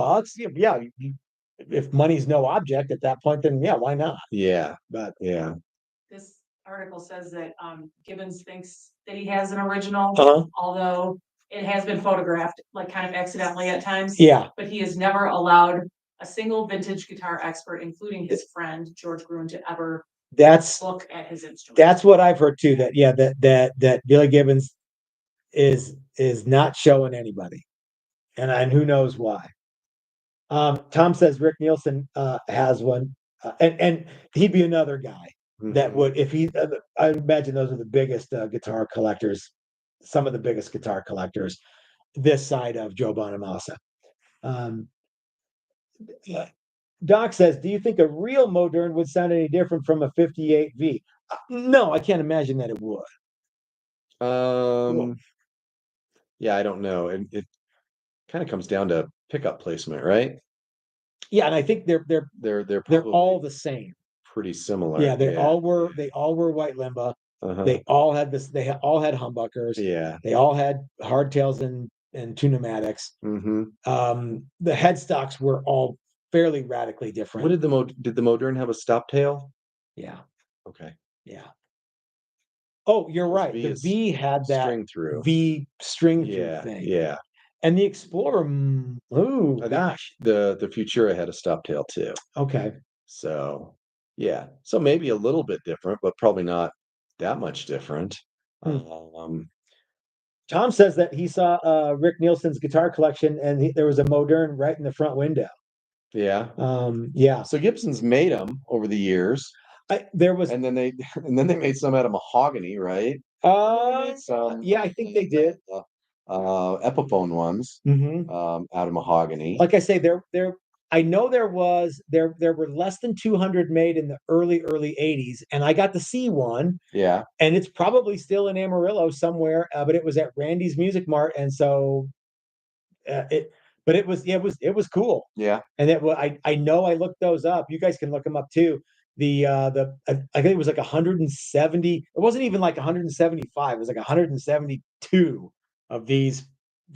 Yeah, if money's no object at that point, then yeah, why not? Yeah, But yeah. This article says that Gibbons thinks that he has an original, although it has been photographed like kind of accidentally at times. Yeah. But he has never allowed a single vintage guitar expert, including his friend George Gruen, to ever look at his instrument. That's what I've heard too. That Billy Gibbons is not showing anybody, and who knows why. Tom says Rick Nielsen has one, and he'd be another guy that would, if he. I imagine those are the biggest guitar collectors, some of the biggest guitar collectors this side of Joe Bonamassa. Doc says, "Do you think a real Modern would sound any different from a 58V?" No, I can't imagine that it would. Yeah, I don't know. It kind of comes down to pickup placement, right? Yeah, and I think they're all the same. Pretty similar. Yeah, they all were white limba. They all had this. They all had humbuckers. Yeah, they all had hardtails and two pneumatics. The headstocks were all fairly radically different. What did the Modern have a stop tail? Yeah. Okay. Yeah. Oh, you're right. The V had that string through. V string through thing. Yeah. And the Explorer, gosh. The Futura had a stop tail too. Okay. So yeah. So maybe a little bit different, but probably not that much different. Tom says that he saw Rick Nielsen's guitar collection and there was a Modern right in the front window. Yeah. Yeah. So Gibson's made them over the years. And then they made some out of mahogany, right? Yeah, I think they did. Epiphone ones out of mahogany. Like I say, I know there were less than 200 made in the early 80s, and I got to see one. Yeah. And it's probably still in Amarillo somewhere, but it was at Randy's Music Mart, and so it was cool. Yeah. And I know I looked those up. You guys can look them up too. I think it was like 170. It wasn't even like 175. It was like 172 of these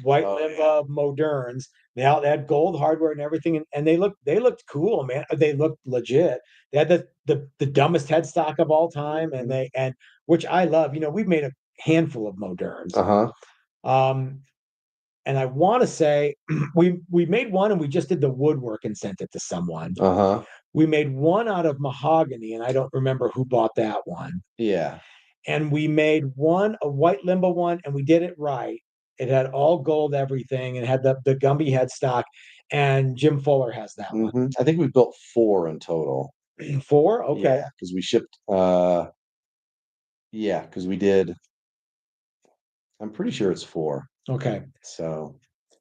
white limba Moderns. They had gold hardware and everything, and they looked cool, man. They looked legit. They had the dumbest headstock of all time, and which I love. We've made a handful of Moderns. And I want to say we made one and we just did the woodwork and sent it to someone. We made one out of mahogany, and I don't remember who bought that one. Yeah. And we made a white limba one, and we did it right. It had all gold everything, and had the Gumby headstock. And Jim Fuller has that one. I think we built 4 in total. 4? Okay. Yeah, because we shipped. Because we did. I'm pretty sure it's 4. Okay. So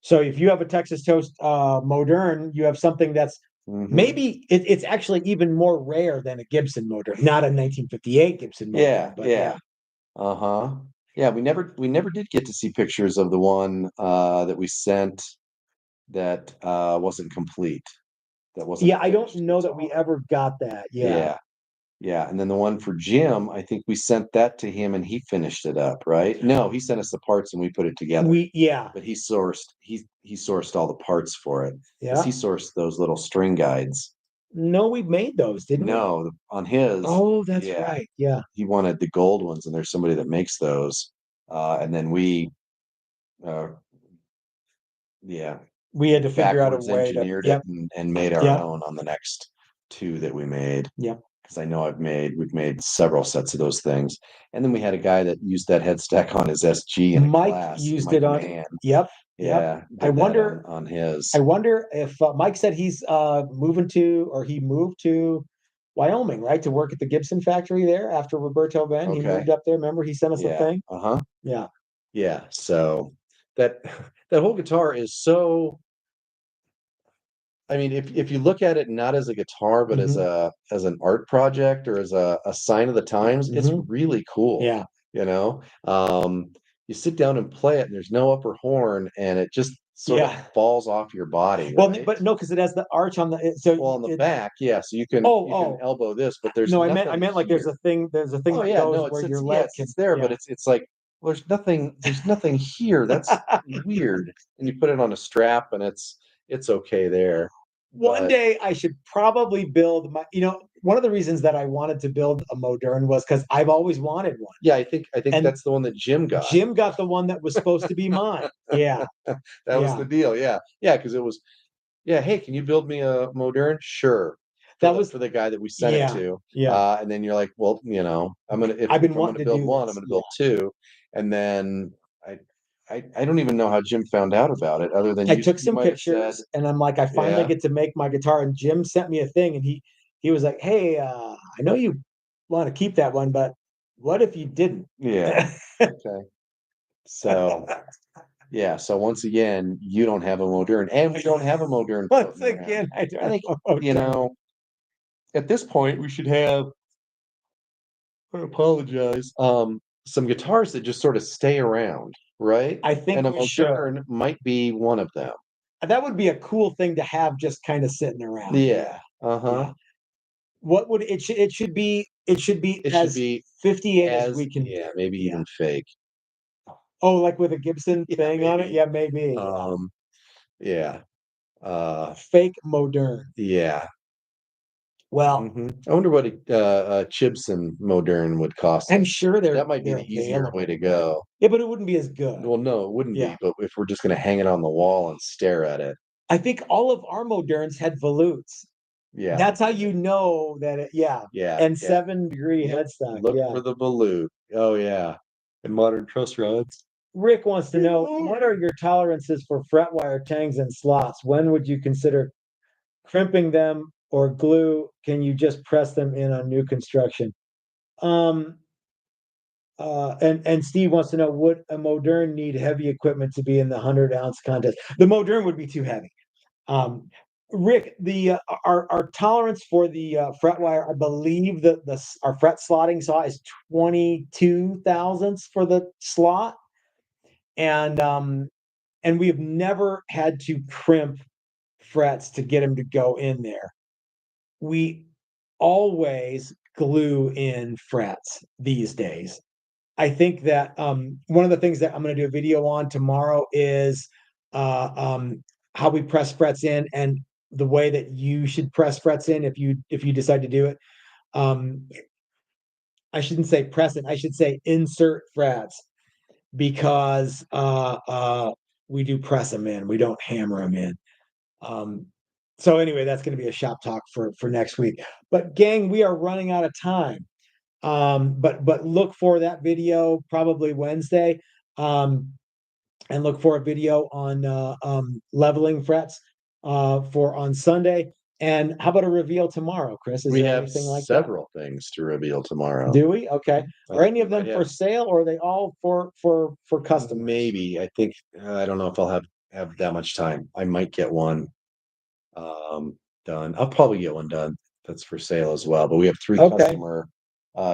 if you have a Texas Toast Modern, you have something that's maybe it's actually even more rare than a Gibson Modern, not a 1958 Gibson Modern. Yeah. Yeah, we never did get to see pictures of the one that we sent that wasn't complete. That wasn't. Yeah, I don't know that we ever got that. Yeah. Yeah, and then the one for Jim, I think we sent that to him and he finished it up, right? No, he sent us the parts and we put it together. But he sourced all the parts for it. Yeah. He sourced those little string guides. No, we made those, didn't we? No, on his. Oh, that's right. Yeah. He wanted the gold ones, and there's somebody that makes those. And then we had to figure out a way to engineered it and made our own on the next 2 that we made. Yep. Because I know we've made several sets of those things. And then we had a guy that used that headstock on his SG in Mike class. Used it on. Mann. Yep. Yeah. I wonder on his. I wonder if Mike said he's moved to Wyoming, right, to work at the Gibson factory there after Roberto Ben. He moved up there. Remember, he sent us a thing. Yeah. Yeah. So that whole guitar is so. I mean, if you look at it not as a guitar, but as an art project or as a sign of the times, it's really cool. Yeah. You sit down and play it, and there's no upper horn, and it just sort of falls off your body. Well, right? but no, because it has the arch on the on the back, so you can elbow this, but there's I meant like there's a thing that goes where your leg it's there, but it's like there's nothing here. That's weird. And you put it on a strap, and it's okay there. One day I should probably build my, one of the reasons that I wanted to build a Modern was because I've always wanted one. Yeah, I think And that's the one that Jim got. Jim got the one that was supposed to be mine. Yeah. That was the deal. Yeah. Yeah, because it was, yeah, hey, can you build me a Modern? Sure. That was for the guy that we sent it to. Yeah. And then you're like, well, I'm gonna if I've been I'm wanting gonna to build do one, this. I'm gonna build two. And then I don't even know how Jim found out about it, other than I you took you some might have said, pictures and I'm like, I finally yeah, get to make my guitar. And Jim sent me a thing and he was like, hey, I know you want to keep that one, but what if you didn't? yeah, okay. So yeah, so once again, you don't have a Modern, and we don't have a Modern Once floating around. again, I I think, don't. at this point, we should have, I apologize, some guitars that just sort of stay around, right? I think And a we should. Modern might be one of them. That would be a cool thing to have just kind of sitting around. Yeah. Uh-huh. Yeah. What would it should be It should as be 58 as we can yeah, do. maybe Yeah. even fake. Oh, like with a Gibson Yeah, thing on it? maybe. Yeah, maybe. Yeah. Fake Modern. Yeah. Well, I wonder what a Gibson Modern would cost I'm us. sure That might be they're the easier way available. to go. Yeah, but it wouldn't be as good. Well, no, it wouldn't Yeah. be, but if we're just gonna hang it on the wall and stare at it. I think all of our Moderns had volutes. Yeah. That's how you know that Yeah. And Yeah. 7-degree headstock. Look Yeah. for the volute. Oh yeah. And modern truss rods. Rick wants to know, what are your tolerances for fret wire tangs and slots? When would you consider crimping them or glue? Can you just press them in on new construction? And Steve wants to know, would a Modern need heavy equipment to be in the 100-ounce contest? The Modern would be too heavy. Rick, the our tolerance for the fret wire, I believe that our fret slotting saw is 22 thousandths for the slot, and we've never had to crimp frets to get them to go in there. We always glue in frets these days. I think that one of the things that I'm going to do a video on tomorrow is how we press frets in and the way that you should press frets in if you decide to do it. Um, I shouldn't say press it. I should say insert frets because we do press them in. We don't hammer them in. So anyway, that's going to be a shop talk for next week. But gang, we are running out of time. But look for that video probably Wednesday. And look for a video on leveling frets for on Sunday. And how about a reveal tomorrow, Chris? Is We there have anything like several things to reveal tomorrow. Do we? Okay. I Are any think of we them might for have- sale or are they all for customers? Maybe. I think I don't know if I'll have that much time. I might get one done. I'll probably get one done that's for sale as well. But we have three Okay. customer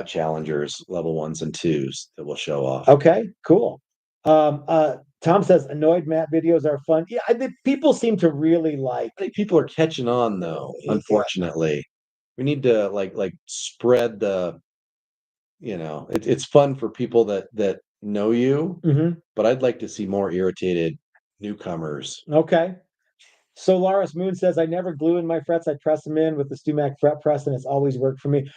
challengers, level 1s and 2s that will show off. Okay, cool. Tom says annoyed Matt videos are fun. Yeah, people seem to really like. I think people are catching on though, unfortunately. We need to like spread the, it's fun for people that know you, but I'd like to see more irritated newcomers. Okay. Solaris Moon says, I never glue in my frets. I press them in with the StewMac fret press, and it's always worked for me.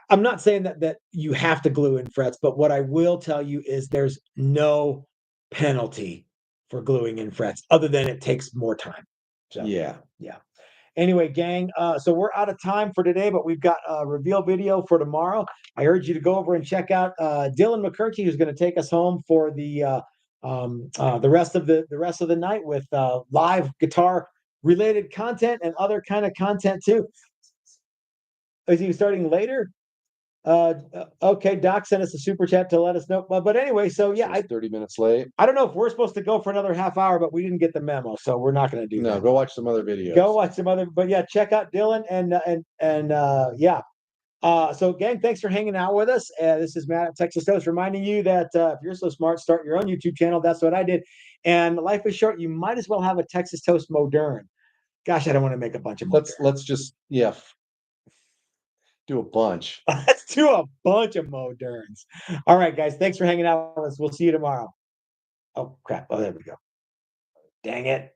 I'm not saying that you have to glue in frets, but what I will tell you is there's no penalty for gluing in frets, other than it takes more time. So Yeah. Anyway, gang, so we're out of time for today, but we've got a reveal video for tomorrow. I urge you to go over and check out Dylan McCurkey, who's going to take us home for the rest of the night with live guitar related content and other kind of content too. Is he starting later? Okay, Doc sent us a super chat to let us know. But anyway, so yeah, 30 minutes late. I don't know if we're supposed to go for another half hour, but we didn't get the memo, so we're not going to do that. No, go watch some other videos. Go watch some other, but yeah, check out Dylan and yeah. So gang, thanks for hanging out with us. This is Matt at Texas Toast reminding you that if you're so smart, start your own YouTube channel. That's what I did. And life is short. You might as well have a Texas Toast Modern. Gosh, I don't want to make a bunch of Moderns. Let's just do a bunch. Let's do a bunch of Moderns. All right, guys. Thanks for hanging out with us. We'll see you tomorrow. Oh crap. Oh, there we go. Dang it.